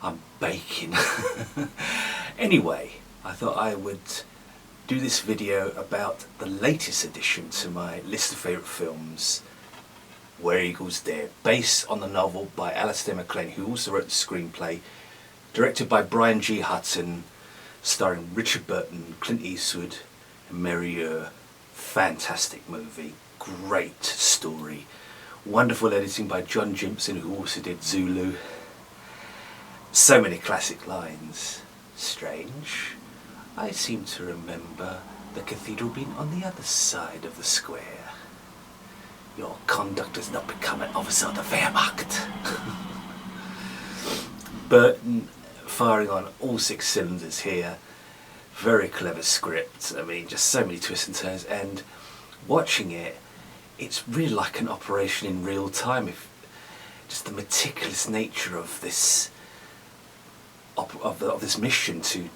I'm baking. Anyway, I thought I would do this video about the latest addition to my list of favourite films, Where Eagles Dare, based on the novel by Alistair MacLean, who also wrote the screenplay, directed by Brian G. Hutton, starring Richard Burton, Clint Eastwood and Mary Ure. Fantastic movie, great story, wonderful editing by John Jimpson, who also did Zulu. So many classic lines. Strange, I seem to remember the cathedral being on the other side of the square. Your conduct does not become an officer of the Wehrmacht. Burton firing on all 6 cylinders here. Very clever script. I mean, just so many twists and turns, and watching it, it's really like an operation in real time. Just the meticulous nature of this of this mission to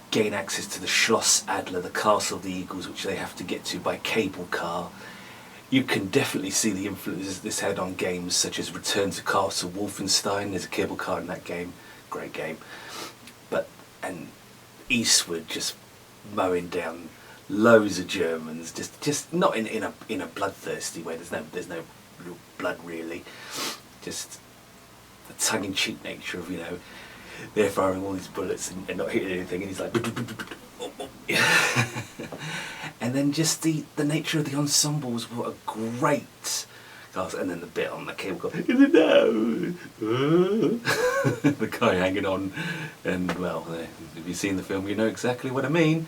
gain access to the Schloss Adler, the castle of the Eagles, which they have to get to by cable car. You can definitely see the influences this had on games such as Return to Castle Wolfenstein. There's a cable car in that game, great game. And Eastwood just mowing down loads of Germans, just not in a bloodthirsty way. There's no real blood really. Just the tongue-in-cheek nature of, you know, they're firing all these bullets and not hitting anything, and he's like, and then just the nature of the ensembles, what a great cast, and then the bit on the cable car, the guy hanging on, and well, if you've seen the film, you know exactly what I mean.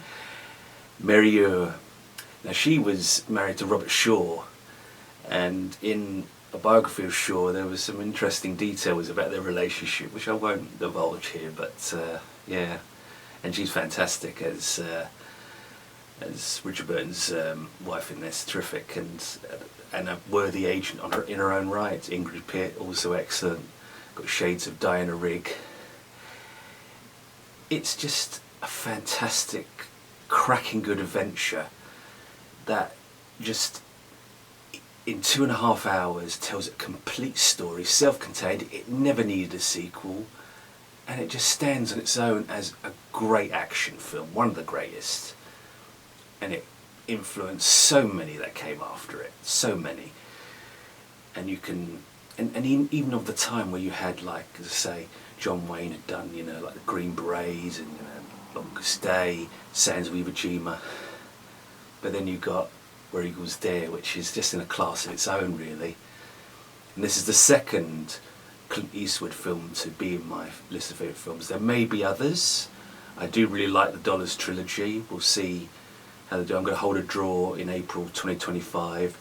Mary Ure. Now, she was married to Robert Shaw, and in a biography of Shaw there was some interesting details about their relationship, which I won't divulge here, but yeah, and she's fantastic as Richard Burton's wife in this, terrific, and a worthy agent in her own right. Ingrid Pitt, also excellent, got shades of Diana Rigg. It's just a fantastic, cracking good adventure that just in 2.5 hours tells a complete story, self-contained. It never needed a sequel, and it just stands on its own as a great action film, one of the greatest, and it influenced so many that came after it, so many. And you can, and even of the time where you had, like, as I say, John Wayne had done, you know, like the Green Berets and, you know, Longest Day, Sands of Iwo Jima, but then you got Where Eagles Dare, which is just in a class of its own really. And this is the second Clint Eastwood film to be in my list of favourite films. There may be others. I do really like the Dollars trilogy. We'll see how they do. I'm going to hold a draw in April 2025.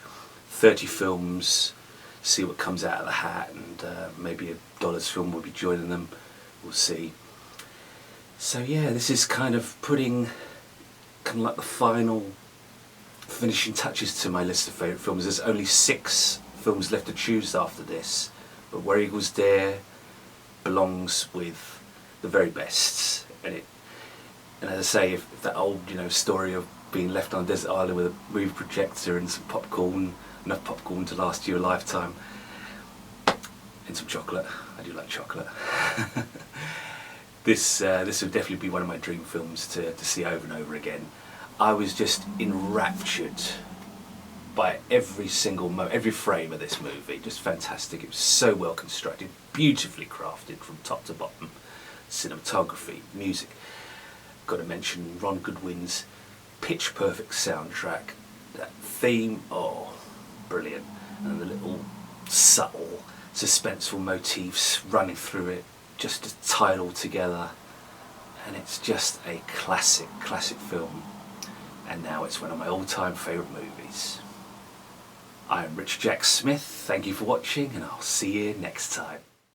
30 films, see what comes out of the hat, and maybe a Dollars film will be joining them. We'll see. So yeah, this is kind of putting kind of like the final finishing touches to my list of favourite films. There's only 6 films left to choose after this, but Where Eagles Dare belongs with the very best. And as I say, if that old, you know, story of being left on a desert island with a movie projector and some popcorn, enough popcorn to last you a lifetime, and some chocolate. I do like chocolate. This would definitely be one of my dream films to see over and over again. I was just enraptured by every single every frame of this movie. Just fantastic. It was so well constructed, beautifully crafted from top to bottom. Cinematography, music. Got to mention Ron Goodwin's pitch perfect soundtrack. That theme, oh, brilliant. And the little subtle, suspenseful motifs running through it, just to tie it all together. And it's just a classic, classic film. And now it's one of my all-time favourite movies. I'm Richard Jack Smith, thank you for watching, and I'll see you next time.